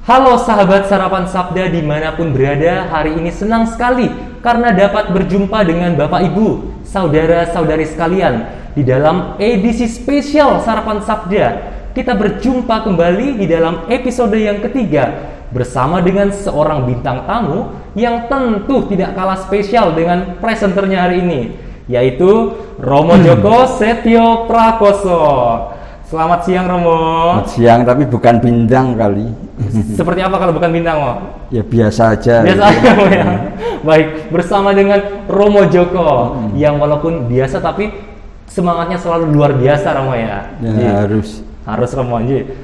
Halo sahabat Sarapan Sabda dimanapun berada, hari ini senang sekali karena dapat berjumpa dengan Bapak Ibu, saudara-saudari sekalian di dalam edisi spesial Sarapan Sabda. Kita berjumpa kembali di dalam episode yang ketiga bersama dengan seorang bintang tamu yang tentu tidak kalah spesial dengan presenternya hari ini, yaitu Romo Djoko Setio Prakoso. Selamat siang Romo. Selamat siang, tapi bukan bintang kali. Seperti apa kalau bukan bintang, Mo? Ya biasa aja. Biasa aja, Mo, ya. Baik, bersama dengan Romo Djoko yang walaupun biasa tapi semangatnya selalu luar biasa, Romo ya. Ya harus Romo.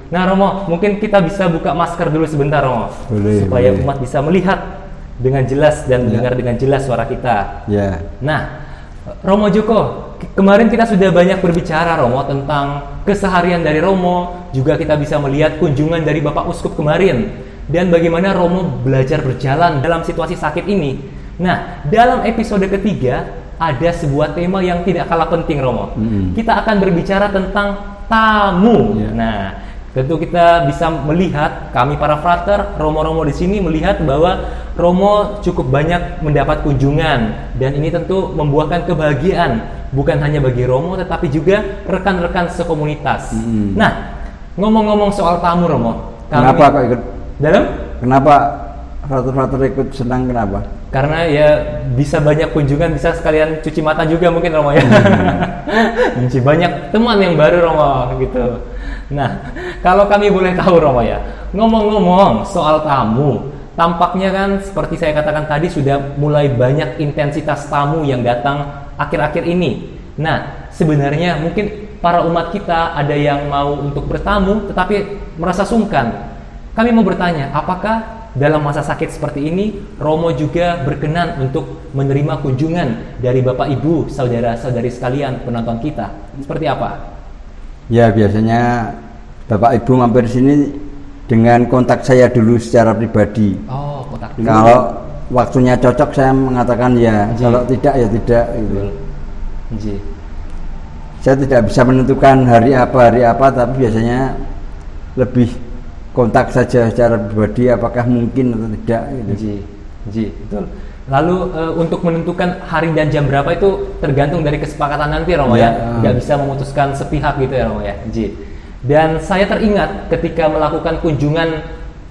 Nah, Romo, mungkin kita bisa buka masker dulu sebentar, Romo. Supaya umat bisa melihat dengan jelas dan mendengar dengan jelas suara kita. Ya. Nah, Romo Djoko, kemarin kita sudah banyak berbicara Romo tentang keseharian dari Romo, juga kita bisa melihat kunjungan dari Bapak Uskup kemarin dan bagaimana Romo belajar berjalan dalam situasi sakit ini. Nah, dalam episode ketiga ada sebuah tema yang tidak kalah penting Romo. Kita akan berbicara tentang tamu. Nah, tentu kita bisa melihat, kami para frater, Romo-Romo di sini melihat bahwa Romo cukup banyak mendapat kunjungan dan ini tentu membuahkan kebahagiaan bukan hanya bagi Romo tetapi juga rekan-rekan sekomunitas. Nah, ngomong-ngomong soal tamu Romo, kenapa kok ikut? Kenapa frater-frater ikut senang, kenapa? Karena ya bisa banyak kunjungan, bisa sekalian cuci mata juga mungkin Romo ya. Banyak teman yang baru Romo gitu. Nah, kalau kami boleh tahu Romo ya, ngomong-ngomong soal tamu, tampaknya kan seperti saya katakan tadi sudah mulai banyak intensitas tamu yang datang akhir-akhir ini. Nah, sebenarnya mungkin para umat kita ada yang mau untuk bertamu tetapi merasa sungkan. Kami mau bertanya, apakah dalam masa sakit seperti ini Romo juga berkenan untuk menerima kunjungan dari Bapak Ibu, saudara-saudari sekalian penonton kita? Seperti apa? Ya, biasanya Bapak Ibu mampir sini dengan kontak saya dulu secara pribadi. Oh, kontak dulu. Kalau waktunya cocok saya mengatakan ya, kalau tidak ya tidak gitu. Saya tidak bisa menentukan hari apa, tapi biasanya lebih kontak saja secara pribadi apakah mungkin atau tidak gitu. Betul. Lalu untuk menentukan hari dan jam berapa itu tergantung dari kesepakatan nanti Romo ya. Nggak bisa memutuskan sepihak gitu ya Romo ya. Dan saya teringat ketika melakukan kunjungan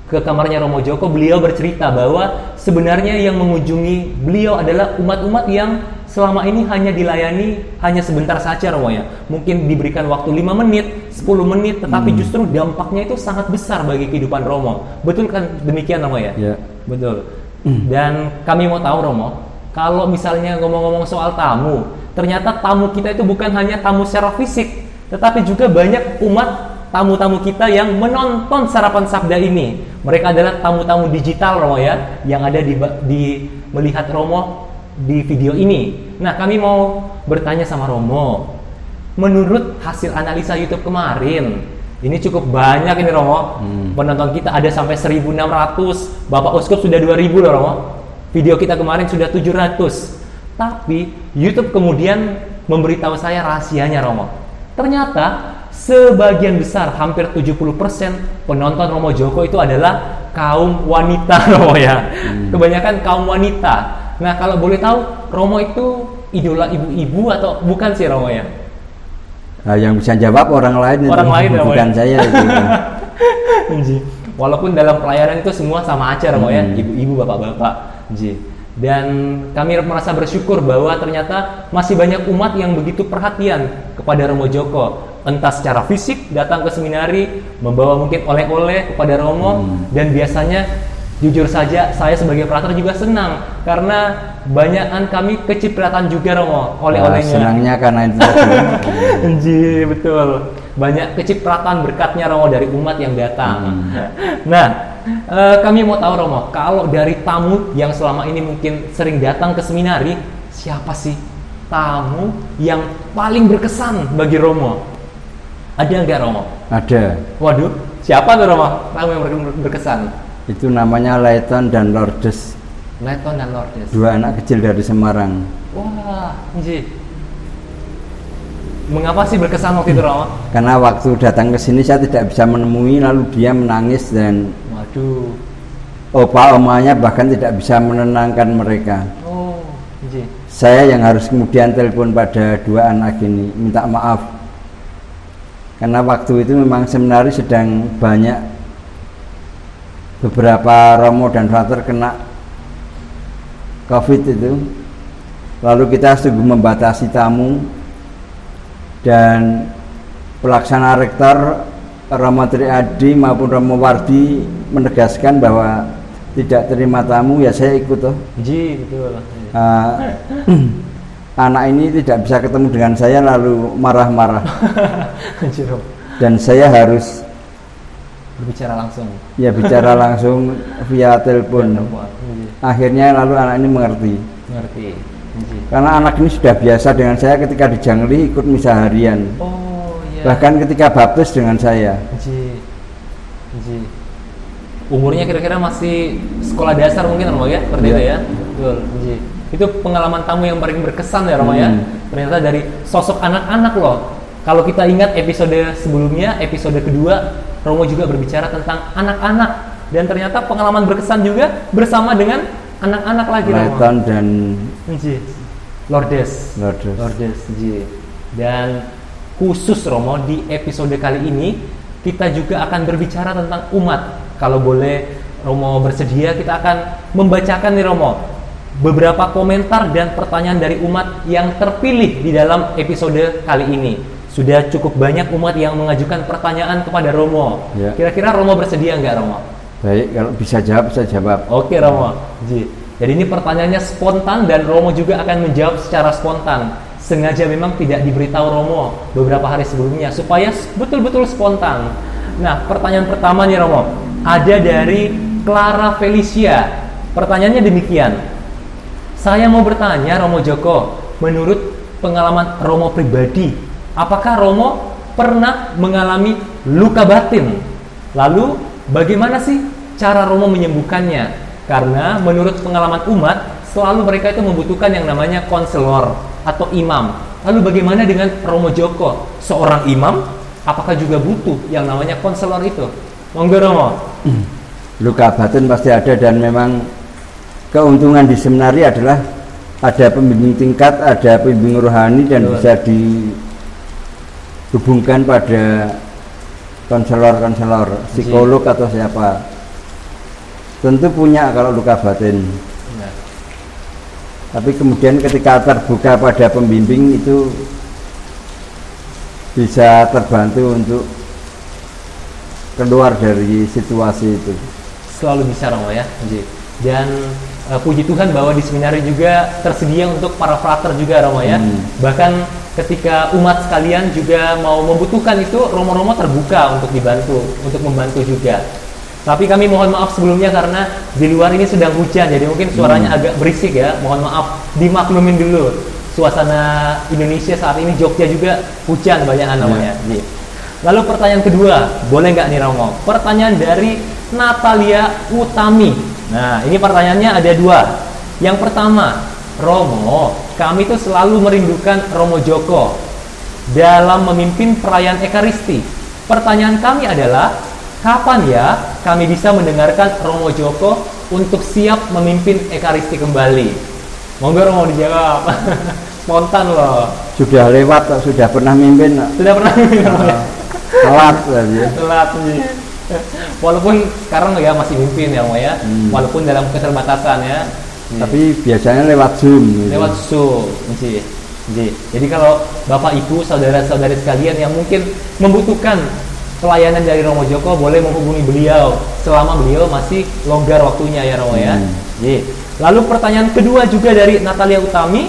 ke kamarnya Romo Djoko, beliau bercerita bahwa sebenarnya yang mengunjungi beliau adalah umat-umat yang selama ini hanya dilayani hanya sebentar saja Romo ya. Mungkin diberikan waktu 5 menit, 10 menit, tetapi justru dampaknya itu sangat besar bagi kehidupan Romo. Betul kan demikian Romo ya? Ya. Betul. Dan kami mau tahu Romo, kalau misalnya ngomong-ngomong soal tamu, ternyata tamu kita itu bukan hanya tamu secara fisik, tetapi juga banyak umat tamu-tamu kita yang menonton Sarapan Sabda ini. Mereka adalah tamu-tamu digital Romo ya, yang ada di melihat Romo di video ini. Nah, kami mau bertanya sama Romo, menurut hasil analisa YouTube kemarin, ini cukup banyak ini Romo, penonton kita ada sampai 1.600, Bapak Uskup sudah 2.000 loh Romo, video kita kemarin sudah 700. Tapi YouTube kemudian memberitahu saya rahasianya Romo. Ternyata sebagian besar, hampir 70% penonton Romo Djoko itu adalah kaum wanita Romo ya. Kebanyakan kaum wanita. Nah, kalau boleh tahu Romo itu idola ibu-ibu atau bukan sih Romo ya? Nah, yang bisa jawab orang lain itu, bukan saya itu. Walaupun dalam pelayanan itu semua sama aja Romo ya, ibu-ibu, bapak-bapak. Dan kami merasa bersyukur bahwa ternyata masih banyak umat yang begitu perhatian kepada Romo Djoko. Entah secara fisik datang ke seminari, membawa mungkin oleh-oleh kepada Romo, dan biasanya jujur saja saya sebagai frater juga senang karena banyakan kami kecipratan juga Romo oleh-olehnya. Senangnya karena itu. Betul. Banyak kecipratan berkatnya Romo dari umat yang datang. Nah, kami mau tahu Romo, kalau dari tamu yang selama ini mungkin sering datang ke seminari, siapa sih tamu yang paling berkesan bagi Romo? Ada nggak Romo? Ada. Waduh, siapa tuh Romo? Tamu yang berkesan? Itu namanya Layton dan Lourdes. Layton dan Lourdes. 2 anak kecil dari Semarang. Wah, Mengapa sih berkesan waktu itu Romo? Karena waktu datang ke sini saya tidak bisa menemui, lalu dia menangis dan Waduh. Opa omanya bahkan tidak bisa menenangkan mereka. Oh, ji. Saya yang harus kemudian telepon pada dua anak ini minta maaf, karena waktu itu memang seminari sedang banyak beberapa romo dan frater kena COVID itu. Lalu kita sungguh membatasi tamu, dan pelaksana rektor Romo Tri Adi maupun Romo Wardi menegaskan bahwa tidak terima tamu, ya saya ikut toh. Ji, betul. Anak ini tidak bisa ketemu dengan saya lalu marah-marah. Dan saya harus berbicara langsung. Ya, bicara langsung via telepon. Akhirnya lalu anak ini mengerti. Karena anak ini sudah biasa dengan saya ketika di Jangli ikut misa harian. Oh, iya. Bahkan ketika baptis dengan saya. Ji. Umurnya kira-kira masih sekolah dasar mungkin Romo ya, seperti itu ya. Betul. Ji. Itu pengalaman tamu yang paling berkesan ya Romo ya. Ternyata dari sosok anak-anak loh. Kalau kita ingat episode sebelumnya, episode kedua, Romo juga berbicara tentang anak-anak, dan ternyata pengalaman berkesan juga bersama dengan anak-anak lagi Romo. Leton dan Lourdes. Ji. Dan khusus Romo di episode kali ini kita juga akan berbicara tentang umat. Kalau boleh Romo bersedia, kita akan membacakan nih Romo beberapa komentar dan pertanyaan dari umat yang terpilih di dalam episode kali ini. Sudah cukup banyak umat yang mengajukan pertanyaan kepada Romo. Ya. Kira-kira Romo bersedia nggak Romo? Baik, kalau bisa jawab, saya jawab. Oke Romo. Jadi ini pertanyaannya spontan dan Romo juga akan menjawab secara spontan. Sengaja memang tidak diberitahu Romo beberapa hari sebelumnya supaya betul-betul spontan. Nah, pertanyaan pertama nih Romo, ada dari Clara Felicia. Pertanyaannya demikian. Saya mau bertanya Romo Joko, menurut pengalaman Romo pribadi, apakah Romo pernah mengalami luka batin? Lalu bagaimana sih cara Romo menyembuhkannya? Karena menurut pengalaman umat, selalu mereka itu membutuhkan yang namanya konselor atau imam. Lalu bagaimana dengan Romo Joko? Seorang imam, apakah juga butuh yang namanya konselor itu? Monggo Romo. Luka batin pasti ada, dan memang keuntungan di seminari adalah ada pembimbing tingkat, ada pembimbing rohani, dan bisa dihubungkan pada konselor-konselor, psikolog atau siapa. Tentu punya kalau luka batin. Tapi kemudian ketika terbuka pada pembimbing itu bisa terbantu untuk keluar dari situasi itu. Selalu bisa Romo ya. Dan puji Tuhan bahwa di seminari juga tersedia untuk para frater juga Romo ya. Bahkan ketika umat sekalian juga mau membutuhkan itu, Romo-Romo terbuka untuk dibantu, untuk membantu juga. Tapi kami mohon maaf sebelumnya karena di luar ini sedang hujan, jadi mungkin suaranya agak berisik ya. Mohon maaf, dimaklumin dulu. Suasana Indonesia saat ini, Jogja juga hujan banyak namanya. Lalu pertanyaan kedua, boleh nggak nih Romo? Pertanyaan dari Natalia Utami. Nah, ini pertanyaannya ada dua. Yang pertama, Romo, kami tuh selalu merindukan Romo Joko dalam memimpin perayaan Ekaristi. Pertanyaan kami adalah, kapan ya kami bisa mendengarkan Romo Joko untuk siap memimpin Ekaristi kembali? Monggo Romo dijawab. Spontan loh. Sudah lewat, sudah pernah mimpin. Sudah pernah mimpin Romo ya? Telat tadi. Telat nih. Walaupun sekarang ya masih mimpin ya Romo ya. Walaupun dalam keterbatasan ya. Tapi biasanya lewat Zoom. Lewat Zoom. Jadi kalau Bapak Ibu, saudara-saudari sekalian yang mungkin membutuhkan pelayanan dari Romo Joko, boleh menghubungi beliau selama beliau masih longgar waktunya ya Romo ya. Lalu pertanyaan kedua juga dari Natalia Utami.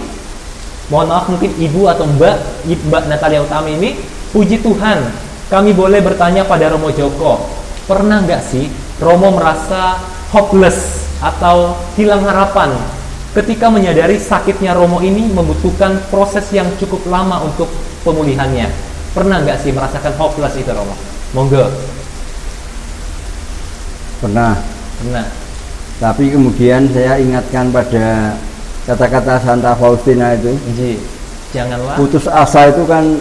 Mohon maaf mungkin Ibu atau Mbak Natalia Utami ini, puji Tuhan, kami boleh bertanya pada Romo Joko, pernah nggak sih Romo merasa hopeless atau hilang harapan ketika menyadari sakitnya Romo ini membutuhkan proses yang cukup lama untuk pemulihannya? Pernah nggak sih merasakan hopeless itu Romo? Monggo. Pernah. Tapi kemudian saya ingatkan pada kata-kata Santa Faustina itu. Janganlah. Putus asa itu kan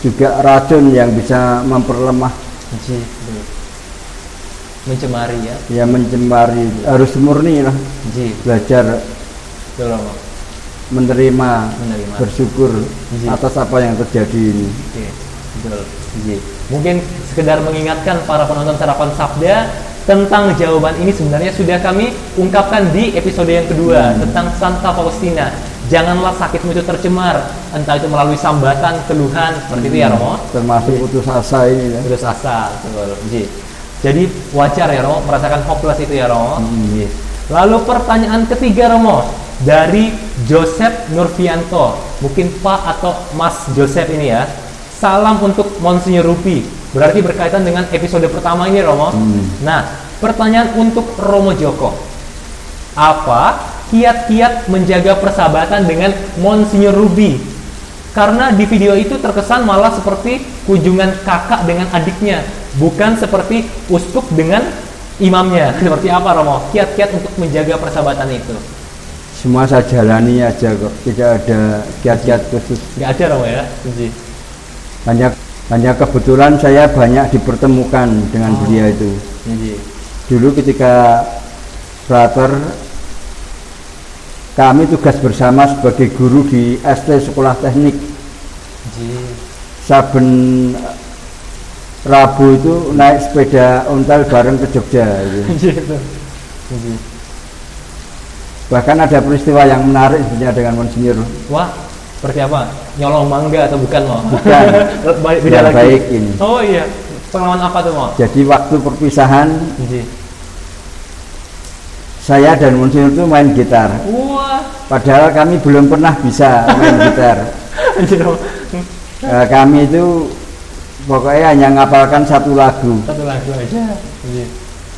juga racun yang bisa memperlemah. Mencemari ya. Ya mencemari, harus murni lah. Belajar menerima, bersyukur atas apa yang terjadi ini. Betul. Mungkin sekedar mengingatkan para penonton Sarapan Sabda tentang jawaban ini sebenarnya sudah kami ungkapkan di episode yang kedua tentang Santa Faustina. Janganlah sakitmu itu tercemar, entah itu melalui sambatan, keluhan, seperti itu ya Romo. Termasuk putus asa ini ya. Putus asa, betul. Jadi wajar ya Romo merasakan hopeless itu ya Romo. Lalu pertanyaan ketiga Romo dari Joseph Nurfianto, mungkin Pak atau Mas Joseph ini ya. Salam untuk Monsinyur Rupi. Berarti berkaitan dengan episode pertama ini Romo. Nah, pertanyaan untuk Romo Joko. Apa kiat-kiat menjaga persahabatan dengan Monsinyur Ruby? Karena di video itu terkesan malah seperti kunjungan kakak dengan adiknya, bukan seperti uskup dengan imamnya. Seperti apa Romo? Kiat-kiat untuk menjaga persahabatan itu? Semua saya jalani aja kok, tidak ada kiat-kiat khusus. Nggak ada Romo ya? Hanya kebetulan saya banyak dipertemukan dengan beliau itu. Dulu ketika Frater, kami tugas bersama sebagai guru di ST Sekolah Teknik. Saben Rabu itu naik sepeda ontel bareng ke Jogja. Bahkan ada peristiwa yang menarik sebenarnya dengan Monsinyur. Wah, seperti apa? Nyolong mangga atau bukan Mo? Bukan. Beda lagi. Baik ini. Oh iya. Pengalaman apa tuh Mo? Jadi waktu perpisahan, saya dan Monsinyur itu main gitar. Wah. Padahal kami belum pernah bisa main gitar. Kami itu pokoknya hanya ngapalkan satu lagu. Satu lagu aja.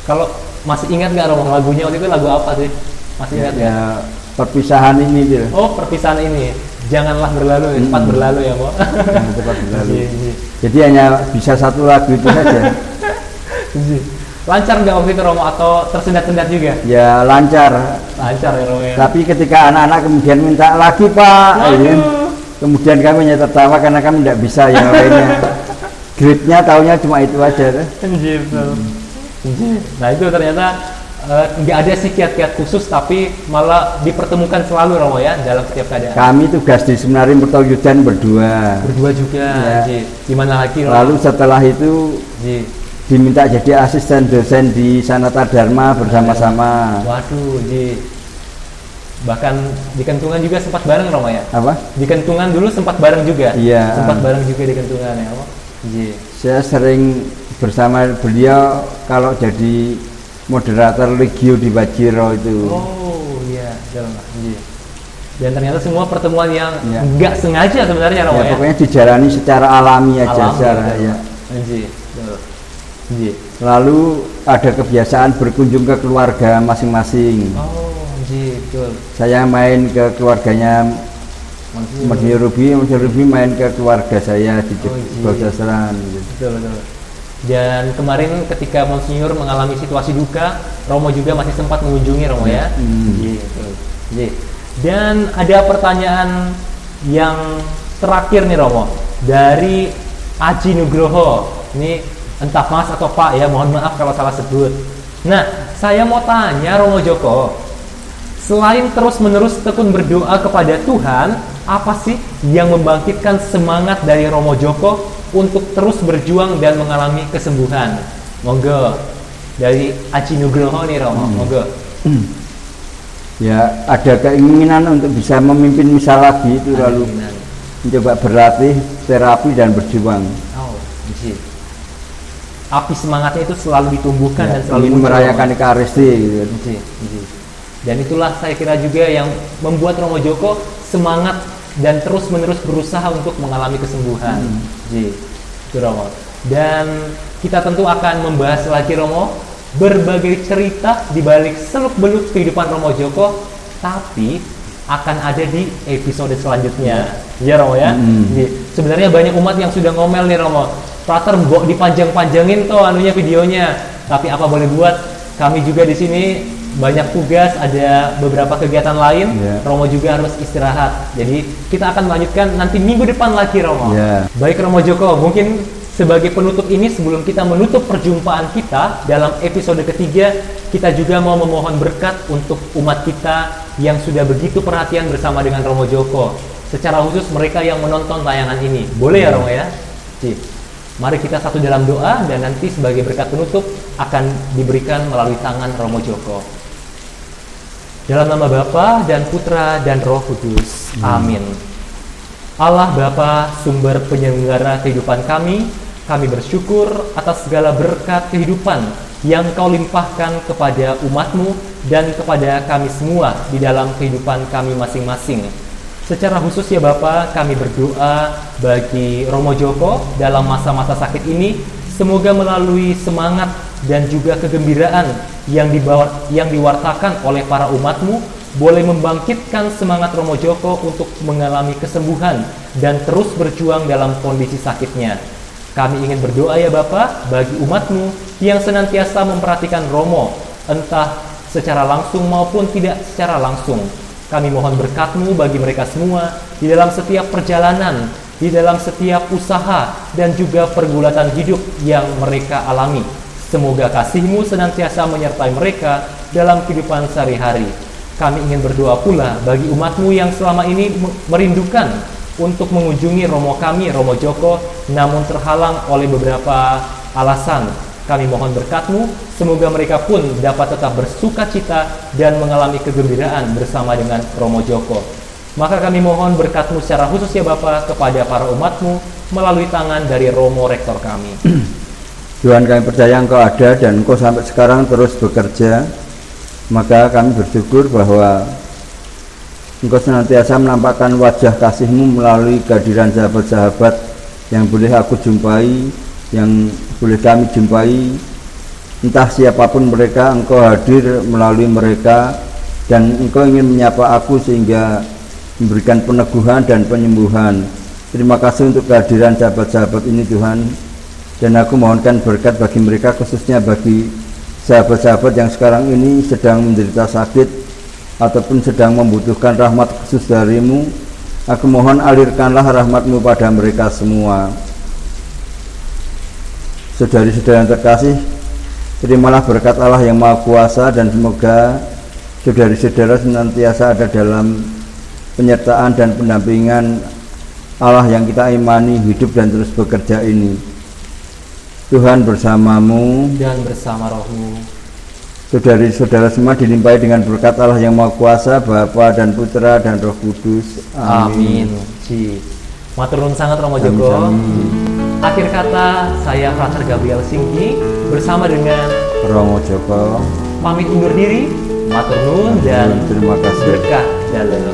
Kalau masih ingat nggak Romo lagunya waktu itu lagu apa sih? Masih ingat ya? Perpisahan ini gitu. Oh, perpisahan ini. Janganlah berlalu, cepat berlalu ya, Mo. Cepat berlalu. Jadi hanya bisa satu lagu itu saja. Lancar nggak waktu itu Romo atau tersendat-sendat juga? Ya lancar. Lancar ya Romo ya. Tapi ketika anak-anak kemudian minta lagi Pak, kemudian kami hanya tertawa karena kami tidak bisa yang lainnya. Grade-nya taunya cuma itu aja. Nah itu ternyata nggak ada sih kiat-kiat khusus, tapi malah dipertemukan selalu Romo ya dalam setiap keadaan. Kami tugas di Seminari Mertoyudan berdua juga ya. Gimana lagi Romo? Lalu setelah itu diminta jadi asisten dosen di Sanata Dharma bersama-sama. Waduh, bahkan di Kentungan juga sempat bareng Romo ya? Apa? Di Kentungan dulu sempat bareng juga? Iya. Sempat bareng juga di Kentungan ya Romo? Saya sering bersama beliau kalau jadi moderator Legio di Bajiro itu. Oh iya, dan ternyata semua pertemuan yang nggak sengaja sebenarnya Romo ya? Pokoknya dijalani secara alami aja. Lalu ada kebiasaan berkunjung ke keluarga masing-masing. Oh, betul. Saya main ke keluarganya Monsinyur Ruby main ke keluarga saya di Bausaseran. Betul. Dan kemarin ketika Monsinyur mengalami situasi duka, Romo juga masih sempat mengunjungi Romo ya. Dan ada pertanyaan yang terakhir nih Romo dari Aji Nugroho. Ini entah Mas atau Pak ya, mohon maaf kalau salah sebut. Nah, saya mau tanya Romo Joko, selain terus-menerus tekun berdoa kepada Tuhan, apa sih yang membangkitkan semangat dari Romo Joko untuk terus berjuang dan mengalami kesembuhan? Monggo dari Aji Nugroho nih Romo, monggo. Ya, ada keinginan untuk bisa memimpin misa lagi itu, lalu mencoba berlatih, terapi dan berjuang. Api semangatnya itu selalu ditumbuhkan dan selalu ingin merayakan Ekaristi gitu. Dan itulah saya kira juga yang membuat Romo Joko semangat dan terus-menerus berusaha untuk mengalami kesembuhan. Itu Romo. Dan kita tentu akan membahas lagi Romo berbagai cerita di balik seluk-beluk kehidupan Romo Joko, tapi akan ada di episode selanjutnya. Ya Romo ya. Sebenarnya banyak umat yang sudah ngomel nih Romo, Frater mbok dipanjang-panjangin toh anunya videonya. Tapi apa boleh buat, kami juga di sini banyak tugas, ada beberapa kegiatan lain. Romo juga harus istirahat. Jadi kita akan melanjutkan nanti minggu depan lagi Romo. Baik Romo Joko, mungkin Sebagai penutup ini, sebelum kita menutup perjumpaan kita dalam episode ketiga, kita juga mau memohon berkat untuk umat kita yang sudah begitu perhatian bersama dengan Romo Joko. Secara khusus mereka yang menonton tayangan ini. Boleh ya Romo ya? Mari kita satu dalam doa, dan nanti sebagai berkat penutup akan diberikan melalui tangan Romo Joko. Dalam nama Bapa dan Putra dan Roh Kudus. Amin. Allah Bapa, sumber penyelenggara kehidupan kami bersyukur atas segala berkat kehidupan yang Kau limpahkan kepada umat-Mu dan kepada kami semua di dalam kehidupan kami masing-masing. Secara khusus ya Bapa, kami berdoa bagi Romo Joko dalam masa-masa sakit ini, semoga melalui semangat dan juga kegembiraan yang diwartakan oleh para umat-Mu, boleh membangkitkan semangat Romo Joko untuk mengalami kesembuhan dan terus berjuang dalam kondisi sakitnya. Kami ingin berdoa ya Bapa bagi umat-Mu yang senantiasa memperhatikan Romo, entah secara langsung maupun tidak secara langsung. Kami mohon berkat-Mu bagi mereka semua di dalam setiap perjalanan, di dalam setiap usaha dan juga pergulatan hidup yang mereka alami. Semoga kasih-Mu senantiasa menyertai mereka dalam kehidupan sehari-hari. Kami ingin berdoa pula bagi umat-Mu yang selama ini merindukan untuk mengunjungi Romo kami, Romo Joko, namun terhalang oleh beberapa alasan. Kami mohon berkat-Mu, semoga mereka pun dapat tetap bersuka cita dan mengalami kegembiraan bersama dengan Romo Joko. Maka kami mohon berkat-Mu secara khusus ya Bapa kepada para umat-Mu melalui tangan dari Romo Rektor kami. Tuhan, kami percaya Engkau ada dan Engkau sampai sekarang terus bekerja. Maka kami bersyukur bahwa Engkau senantiasa menampakkan wajah kasih-Mu melalui kehadiran sahabat-sahabat yang boleh aku jumpai, yang boleh kami jumpai. Entah siapapun mereka, Engkau hadir melalui mereka, dan Engkau ingin menyapa aku sehingga memberikan peneguhan dan penyembuhan. Terima kasih untuk kehadiran sahabat-sahabat ini Tuhan, dan aku mohonkan berkat bagi mereka, khususnya bagi sahabat-sahabat yang sekarang ini sedang menderita sakit ataupun sedang membutuhkan rahmat khusus dari-Mu. Aku mohon alirkanlah rahmat-Mu pada mereka semua. Saudari-saudari yang terkasih, terimalah berkat Allah yang Maha Kuasa, dan semoga saudari-saudara senantiasa ada dalam penyertaan dan pendampingan Allah yang kita imani, hidup dan terus bekerja ini. Tuhan bersamamu dan bersama rohmu. Saudari-saudara semua dilimpahi dengan berkat Allah yang Maha Kuasa, Bapa dan Putra dan Roh Kudus. Amin. Matur nuwun sangat Romo Joko. Akhir kata, saya Frater Gabriel Singgi bersama dengan Romo Joko pamit undur diri. Matur nuwun dan terima kasih. Berkah dalam.